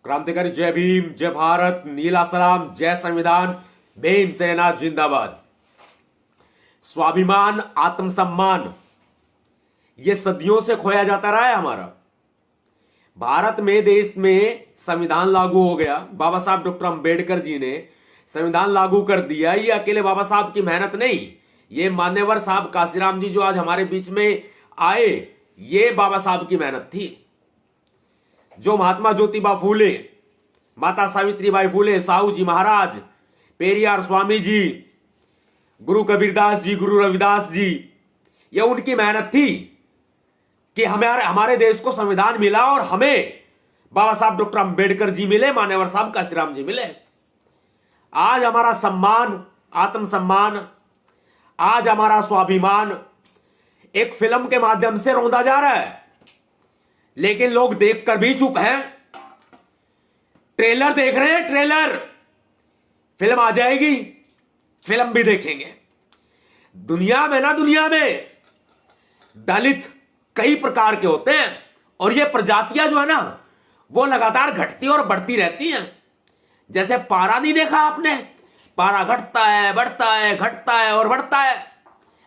क्रांतिकारी जय भीम, जय भारत, नीला सलाम, जय संविधान, भीम सेना जिंदाबाद। स्वाभिमान, आत्मसम्मान ये सदियों से खोया जाता रहा है हमारा। भारत में, देश में संविधान लागू हो गया। बाबा साहब डॉक्टर अंबेडकर जी ने संविधान लागू कर दिया। ये अकेले बाबा साहब की मेहनत नहीं, ये मान्यवर साहब काशीराम जी जो आज हमारे बीच में आए, ये बाबा साहब की मेहनत थी। जो महात्मा ज्योतिबा फूले, माता सावित्रीबाई फूले, साहू जी महाराज, पेरियार स्वामी जी, गुरु कबीरदास जी, गुरु रविदास जी, ये उनकी मेहनत थी कि हमारे देश को संविधान मिला और हमें बाबा साहब डॉक्टर अंबेडकर जी मिले, मान्यवर साहब काशीराम जी मिले। आज हमारा सम्मान, आत्मसम्मान, आज हमारा स्वाभिमान एक फिल्म के माध्यम से रौंदा जा रहा है, लेकिन लोग देखकर भी चुप हैं। ट्रेलर देख रहे हैं, ट्रेलर। फिल्म आ जाएगी, फिल्म भी देखेंगे। दुनिया में दलित कई प्रकार के होते हैं और ये प्रजातियां जो है ना, वो लगातार घटती और बढ़ती रहती हैं। जैसे पारा नहीं देखा आपने, पारा घटता है, बढ़ता है, घटता है और बढ़ता है।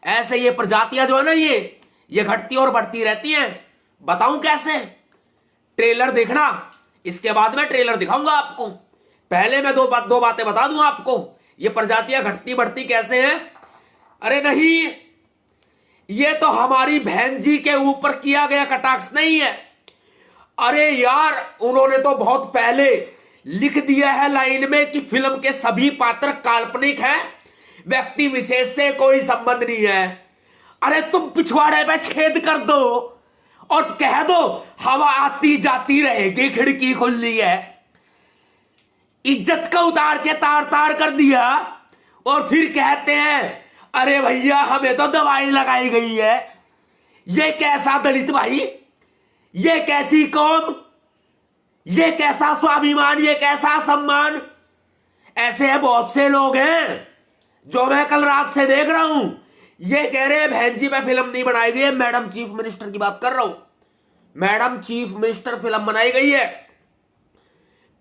ऐसे ये प्रजातियां जो है ना, ये घटती और बढ़ती रहती हैं। बताऊं कैसे? ट्रेलर देखना, इसके बाद मैं ट्रेलर दिखाऊंगा आपको। पहले मैं दो बातें बता दूं आपको। ये प्रजातियां घटती बढ़ती कैसे हैं? अरे नहीं, ये तो हमारी बहन जी के ऊपर किया गया कटाक्ष नहीं है। अरे यार, उन्होंने तो बहुत पहले लिख दिया है लाइन में कि फिल्म के सभी पात्र काल्पनिक हैं, व्यक्ति विशेष से कोई संबंध नहीं है। अरे तुम पिछवाड़े पे छेद कर दो और कह दो हवा आती जाती रहेगी, खिड़की खुली है। इज्जत का उतार के तार तार कर दिया और फिर कहते हैं अरे भैया हमें तो दवाई लगाई गई है। ये कैसा दलित भाई, ये कैसी कौम, ये कैसा स्वाभिमान, ये कैसा सम्मान? ऐसे बहुत से लोग हैं जो मैं कल रात से देख रहा हूं, ये कह रहे हैं बहन जी पे फिल्म नहीं बनाई गई है। मैडम चीफ मिनिस्टर की बात कर रहा हूं। मैडम चीफ मिनिस्टर फिल्म बनाई गई है।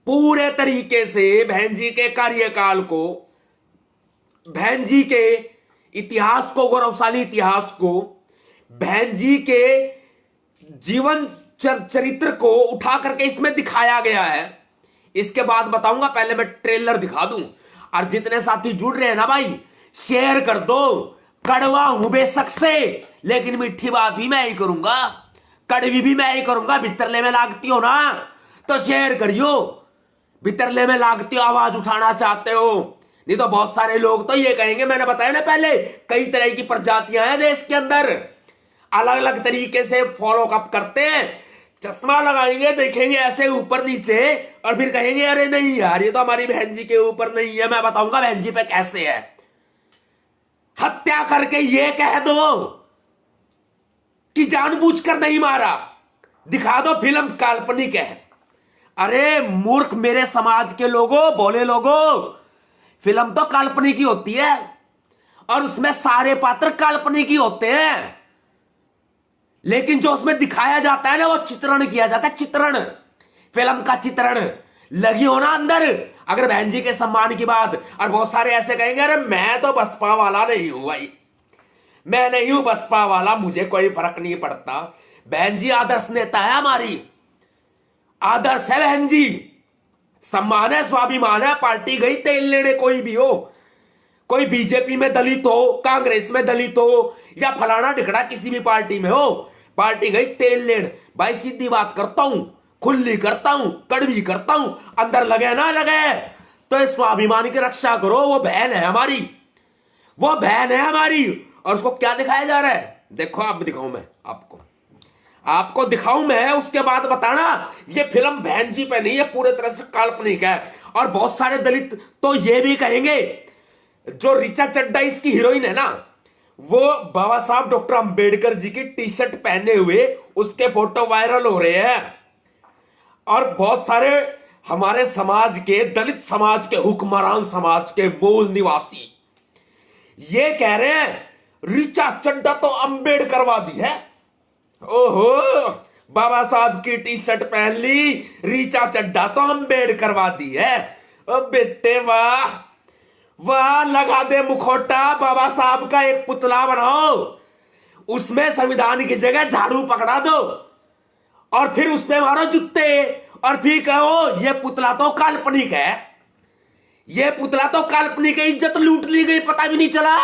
पूरे तरीके से बहन जी के कार्यकाल को, बहन जी के इतिहास को, गौरवशाली इतिहास को, बहन जी के जीवन चरित्र को उठा करके इसमें दिखाया गया है। इसके बाद बताऊंगा, पहले मैं ट्रेलर दिखा दूं। और जितने साथी जुड़ रहे हैं ना भाई, शेयर कर दो। कड़वा हूं बेशक से, लेकिन मीठी बात भी मैं ही करूंगा, कड़वी भी मैं ही करूंगा। भितरले में लागती हो ना तो शेयर करियो। भितरले में लागती हो, आवाज उठाना चाहते हो, नहीं तो बहुत सारे लोग तो ये कहेंगे, मैंने बताया ना पहले, कई तरह की प्रजातियां हैं देश के अंदर, अलग अलग तरीके से फॉलो अप करते हैं। चश्मा लगाएंगे, देखेंगे ऐसे ऊपर नीचे और फिर कहेंगे अरे नहीं यार, ये तो हमारी बहन जी के ऊपर नहीं है। मैं बताऊंगा बहन जी पे कैसे है। हत्या करके ये कह दो कि जानबूझकर नहीं मारा, दिखा दो फिल्म काल्पनिक है। अरे मूर्ख मेरे समाज के लोगों, भोले लोगों, फिल्म तो काल्पनिक ही होती है और उसमें सारे पात्र काल्पनिक ही होते हैं, लेकिन जो उसमें दिखाया जाता है ना, वो चित्रण किया जाता है। चित्रण, फिल्म का चित्रण लगी हो ना अंदर। अगर बहन जी के सम्मान की बात, और बहुत सारे ऐसे कहेंगे अरे मैं तो बसपा वाला नहीं हूं भाई, मैं नहीं हूं बसपा वाला, मुझे कोई फर्क नहीं पड़ता। बहन जी आदर्श नेता है, हमारी आदर्श है बहन जी, सम्मान है, स्वाभिमान है। पार्टी गई तेल लेने, कोई भी हो, कोई बीजेपी में दलित हो, कांग्रेस में दलित हो, या फलाना ढिकड़ा किसी भी पार्टी में हो, पार्टी गई तेल लेने। भाई सीधी बात करता हूं, खुली करता हूं, कड़वी करता हूं, अंदर लगे ना लगे तो इस स्वाभिमान की रक्षा करो। वो बहन है हमारी, वो बहन है हमारी। और उसको क्या दिखाया जा रहा है? देखो, आप दिखाऊं मैं आपको दिखाऊं मैं, उसके बाद बताना ये फिल्म बहन जी पे नहीं है, पूरे तरह से काल्पनिक है। और बहुत सारे दलित तो ये भी कहेंगे, जो ऋचा चड्ढा इसकी हीरोइन है ना, वो बाबा साहब डॉक्टर अंबेडकर जी की टी शर्ट पहने हुए उसके फोटो वायरल हो रहे हैं। और बहुत सारे हमारे समाज के, दलित समाज के, हुक्मरान समाज के मूल निवासी ये कह रहे हैं ऋचा चड्ढा तो अंबेडकरवादी है। ओहो, बाबा साहब की टी शर्ट पहन ली, रीचा चड्ढा तो अम्बेडकर करवा दी है। ओ बेटे वाह वाह, लगा दे मुखौटा, बाबा साहब का एक पुतला बनाओ, उसमें संविधान की जगह झाड़ू पकड़ा दो और फिर उसमें मारो जूते और फिर कहो ये पुतला तो काल्पनिक है, ये पुतला तो काल्पनिक है। इज्जत लूट ली गई, पता भी नहीं चला,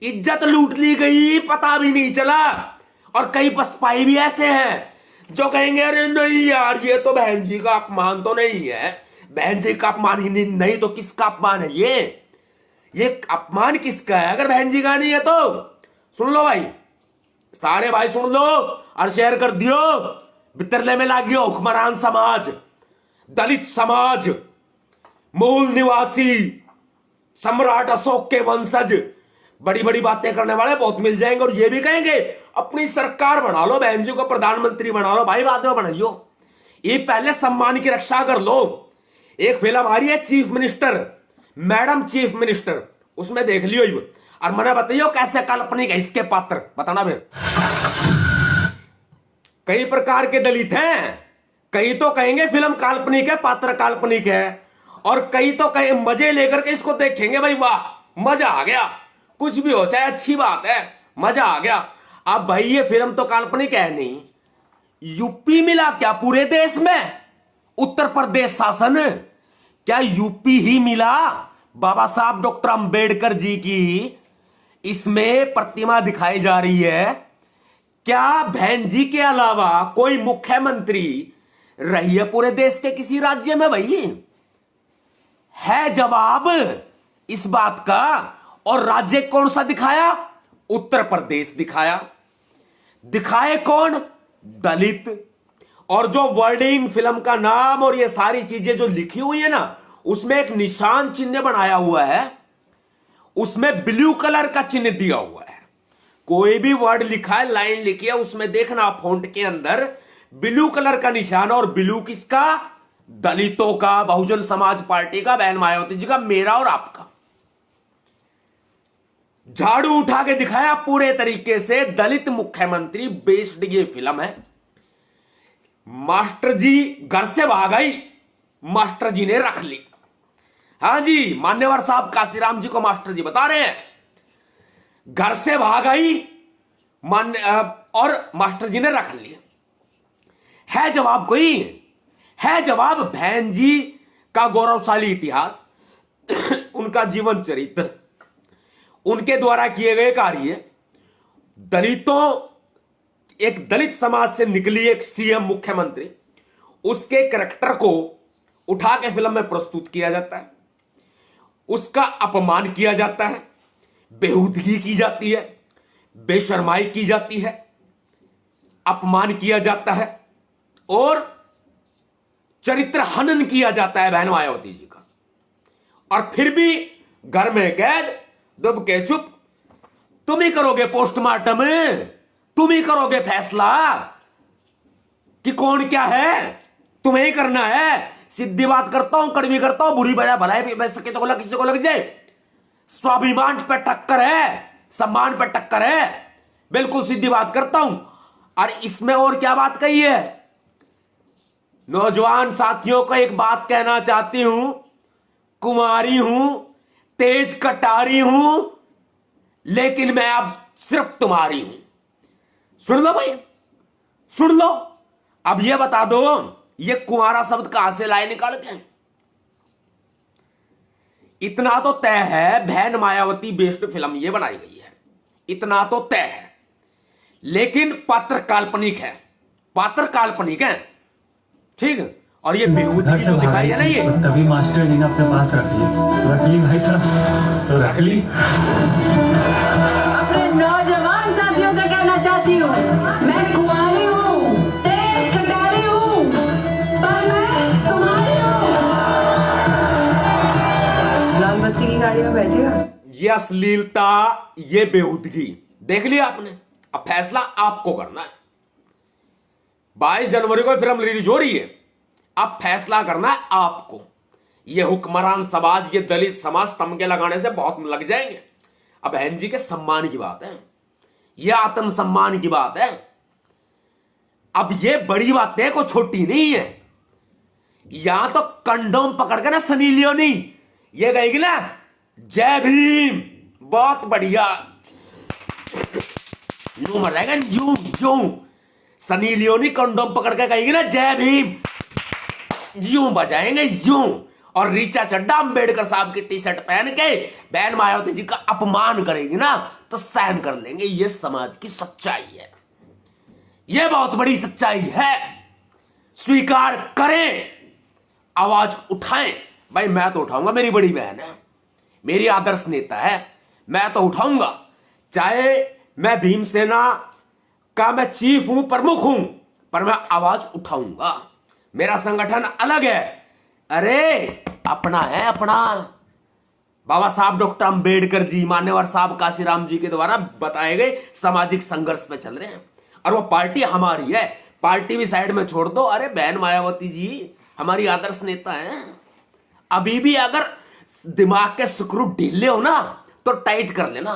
इज्जत लूट ली गई, पता भी नहीं चला। और कई बसपाई भी ऐसे हैं जो कहेंगे अरे नहीं यार ये तो बहन जी का अपमान तो नहीं है, बहन जी का अपमान ही नहीं तो किसका अपमान है? ये अपमान किसका है अगर बहन जी का नहीं है तो? सुन लो भाई, सारे भाई सुन लो और शेयर कर दियो। बितरले में लागियो हुक्मरान समाज, दलित समाज, मूल निवासी, सम्राट अशोक के वंशज, बड़ी बड़ी बातें करने वाले बहुत मिल जाएंगे और ये भी कहेंगे अपनी सरकार बना लो, बहन जी को प्रधानमंत्री बना लो। भाई बाद में बनाइयो, ये पहले सम्मान की रक्षा कर लो। एक फिल्म आ रही है chief minister, madam chief minister, उसमें देख लियो और मैंने बताइयो कैसे काल्पनिक है इसके पात्र, बताना फिर। कई प्रकार के दलित हैं, कई तो कहेंगे फिल्म काल्पनिक है, पात्र काल्पनिक है, और कई तो कहे मजे लेकर के इसको देखेंगे, भाई वाह मजा आ गया, कुछ भी हो चाहे अच्छी बात है, मजा आ गया। अब भाई ये फिल्म तो काल्पनिक है नहीं, यूपी मिला क्या पूरे देश में? उत्तर प्रदेश शासन क्या यूपी ही मिला? बाबा साहब डॉक्टर अंबेडकर जी की इसमें प्रतिमा दिखाई जा रही है। क्या बहन जी के अलावा कोई मुख्यमंत्री रही है पूरे देश के किसी राज्य में? भाई है जवाब इस बात का। और राज्य कौन सा दिखाया? उत्तर प्रदेश दिखाया। दिखाए कौन? दलित। और जो वर्डिंग फिल्म का नाम और ये सारी चीजें जो लिखी हुई है ना, उसमें एक निशान चिन्ह बनाया हुआ है, उसमें ब्लू कलर का चिन्ह दिया हुआ है। कोई भी वर्ड लिखा है, लाइन लिखी है, उसमें देखना फॉन्ट के अंदर ब्लू कलर का निशान। और ब्लू किसका? दलितों का, बहुजन समाज पार्टी का, बहन मायावती जी का, मेरा और आपका। झाड़ू उठा के दिखाया पूरे तरीके से, दलित मुख्यमंत्री बेस्ड ये फिल्म है। मास्टर जी घर से भाग आई, मास्टर जी ने रख ली। हाँ जी, मान्यवर साहब काशीराम जी को मास्टर जी बता रहे हैं, घर से भाग आई और मास्टर जी ने रख लिया। है जवाब कोई? है जवाब बहन जी का गौरवशाली इतिहास, उनका जीवन चरित्र, उनके द्वारा किए गए कार्य, दलितों, एक दलित समाज से निकली एक सीएम मुख्यमंत्री, उसके कैरेक्टर को उठा के फिल्म में प्रस्तुत किया जाता है, उसका अपमान किया जाता है, बेहूदगी की जाती है, बेशर्माई की जाती है, अपमान किया जाता है और चरित्र हनन किया जाता है बहन मायावती जी का। और फिर भी घर में कैद, दब के चुप। तुम ही करोगे पोस्टमार्टम, तुम ही करोगे फैसला कि कौन क्या है, तुम्हें ही करना है। सीधी बात करता हूं, कड़वी करता हूं, बुरी बजा भलाई बच सके तो किसी को लग जाए। स्वाभिमान पे टक्कर है, सम्मान पे टक्कर है, बिल्कुल सीधी बात करता हूं। और इसमें और क्या बात कही है? नौजवान साथियों को एक बात कहना चाहती हूं, कुंवारी हूं, तेज कटारी हूं, लेकिन मैं अब सिर्फ तुम्हारी हूं। सुन लो भाई, सुन लो। अब ये बता दो, ये कुंवारा शब्द कहां से लाए निकाल के? इतना तो तय है, बहन मायावती बेस्ड फिल्म ये बनाई गई है, इतना तो तय है। लेकिन पात्र काल्पनिक है, पात्र काल्पनिक है, ठीक है। और ये बेहूदगी जो दिखाई है ना, ये तभी मास्टर जी ने अपने पास रख ली भाई साहब, तो रख ली। अपने नौजवान साथियों से कहना चाहती हूँ, मैं कुंवारी हूँ, तेज कटारी हूँ, पर मैं तुम्हारी हूँ। लाल बत्ती की गाड़ी में बैठेगा। ये अश्लीलता, ये बेहूदगी देख लिया आपने। अब फैसला आपको करना है। 22 जनवरी को फिल्म रिलीज हो रही है, अब फैसला करना है आपको। ये हुक्मरान समाज, ये दलित समाज तमगे लगाने से बहुत लग जाएंगे। अब बहन जी के सम्मान की बात है, यह आत्मसम्मान की बात है। अब ये बड़ी बातें को छोटी नहीं है। यहां तो कंडोम पकड़ के ना सनी लियोनी ये कहेगी ना जय भीम, बहुत बढ़िया, यूं मर जाएगा, यूं यूं सनी लियोनी कंडोम पकड़ के कहेगी ना जय भीम, यूं बजाएंगे यूं। और रीचा चड्डा अंबेडकर साहब की टी शर्ट पहन के बहन मायावती जी का अपमान करेगी ना तो सहन कर लेंगे। ये समाज की सच्चाई है, ये बहुत बड़ी सच्चाई है, स्वीकार करें, आवाज उठाएं। भाई मैं तो उठाऊंगा, मेरी बड़ी बहन है, मेरी आदर्श नेता है, मैं तो उठाऊंगा। चाहे मैं भीमसेना का मैं चीफ हूं, प्रमुख हूं, पर मैं आवाज उठाऊंगा। मेरा संगठन अलग है, अरे अपना है, अपना। बाबा साहब डॉक्टर अंबेडकर जी, मान्यवर साहब काशीराम जी के द्वारा बताए गए सामाजिक संघर्ष में चल रहे हैं, और वो पार्टी हमारी है। पार्टी भी साइड में छोड़ दो, अरे बहन मायावती जी हमारी आदर्श नेता है। अभी भी अगर दिमाग के स्क्रू ढीले हो ना तो टाइट कर लेना,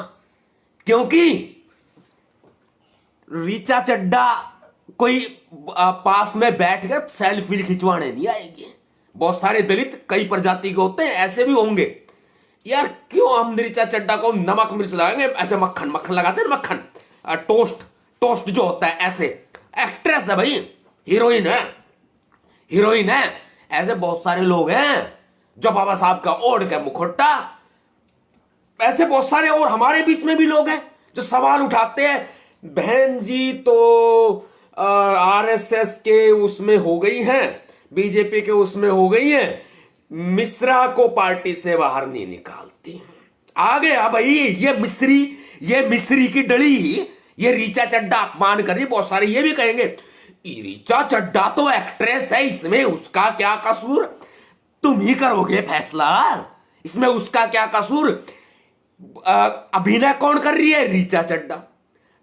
क्योंकि रीचा चड्डा कोई पास में बैठकर सेल्फी खिंचवाने नहीं आएगी। बहुत सारे दलित कई प्रजाति के होते हैं, ऐसे भी होंगे। यार क्यों हम रीचा चड्डा को नमक मिर्च लगाएंगे, ऐसे मक्खन मक्खन लगाते हैं, मक्खन टोस्ट टोस्ट जो होता है, ऐसे एक्ट्रेस है भाई, हीरोइन है, हीरोइन है। ऐसे बहुत सारे लोग हैं जो बाबा साहब का ओढ़ के मुखोटा, ऐसे बहुत सारे और हमारे बीच में भी लोग हैं जो सवाल उठाते हैं, बहन जी तो आरएसएस के उसमें हो गई हैं, बीजेपी के उसमें हो गई हैं, मिश्रा को पार्टी से बाहर नहीं निकालती। आ गया भाई ये मिस्री की डली, ये रीचा चड्डा अपमान कर रही। बहुत सारे ये भी कहेंगे रीचा चड्डा तो एक्ट्रेस है, इसमें उसका क्या कसूर, तुम ही करोगे फैसला, इसमें उसका क्या कसूर। अभिनय कौन कर रही है, रीचा चड्डा।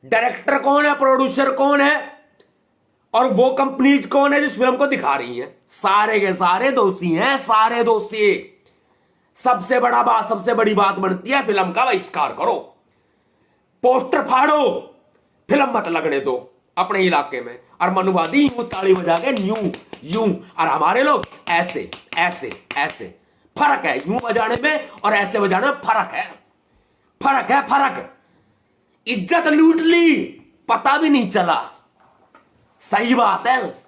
डायरेक्टर कौन है, प्रोड्यूसर कौन है, और वो कंपनीज कौन है जो इस फिल्म को दिखा रही है, सारे के सारे दोषी हैं, सारे दोषी। सबसे बड़ी बात बनती है फिल्म का बहिष्कार करो, पोस्टर फाड़ो, फिल्म मत लगने दो अपने इलाके में। और मनुवादी यूं ताली बजा के यूं यूं, और हमारे लोग ऐसे ऐसे ऐसे। फर्क है यूं बजाने में और ऐसे बजाने में, फर्क है, फर्क है, फर्क। इज्जत लूट ली, पता भी नहीं चला, सही बात है।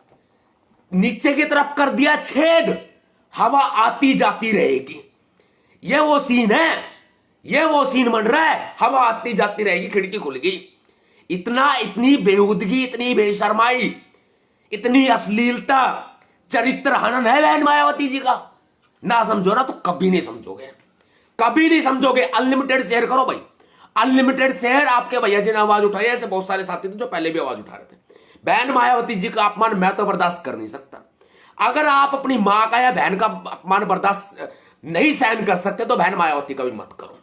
नीचे की तरफ कर दिया छेद, हवा आती जाती रहेगी। ये वो सीन है, ये वो सीन बन रहा है, हवा आती जाती रहेगी, खिड़की खुल गई। इतनी बेहुदगी, इतनी बेशर्माई, इतनी अश्लीलता, चरित्र हनन है बहन मायावती जी का। ना समझो ना तो कभी नहीं समझोगे, कभी नहीं समझोगे। अनलिमिटेड शेयर करो भाई, अनलिमिटेड शेयर। आपके भैया जी ने आवाज उठाई, ऐसे बहुत सारे साथी थे जो पहले भी आवाज उठा रहे थे। बहन मायावती जी का अपमान मैं तो बर्दाश्त कर नहीं सकता। अगर आप अपनी मां का या बहन का अपमान बर्दाश्त नहीं सहन कर सकते तो बहन मायावती का भी मत करो,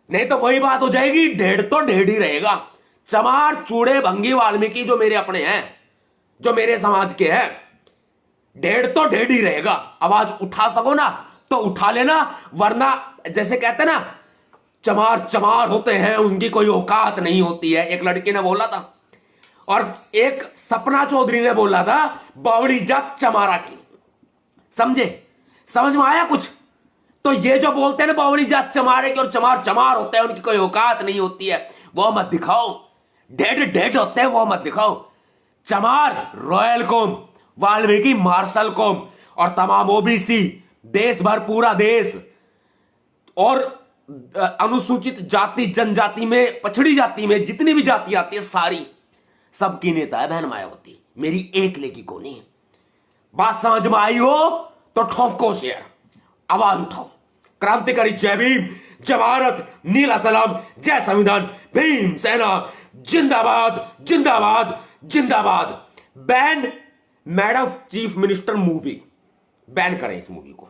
नहीं तो वही बात हो जाएगी, ढेड़ तो ढेड़ ही रहेगा। चमार चूड़े भंगी वाल्मीकि जो मेरे अपने हैं, जो मेरे समाज के हैं, ढेड़ तो ढेड़ ही रहेगा। आवाज उठा सको ना तो उठा लेना, वरना जैसे कहते ना चमार चमार होते हैं, उनकी कोई औकात नहीं होती है। एक लड़की ने बोला था, और एक सपना चौधरी ने बोला था, बावड़ी जात चमारा की। समझे, समझ में आया कुछ? तो ये जो बोलते हैं ना बावड़ी जात चमारे की और चमार चमार होते हैं, उनकी कोई औकात नहीं होती है, वो मत दिखाओ। डेड डेड होते हैं वो मत दिखाओ। चमार रॉयल कौम, वाल्मीकि मार्शल कौम, और तमाम ओबीसी, देश भर पूरा देश, और अनुसूचित जाति जनजाति में, पछड़ी जाति में जितनी भी जाति आती है सारी, सबकी नेता है बहन मायावती, मेरी एक लेकी को नहीं। बात समझ में आई हो तो ठोको शेयर, आवाज उठाओ। क्रांतिकारी जय भीम, जय भारत, नीला सलाम, जय संविधान, भीम सेना जिंदाबाद जिंदाबाद जिंदाबाद। Ban madam chief minister movie ban करें इस मूवी को।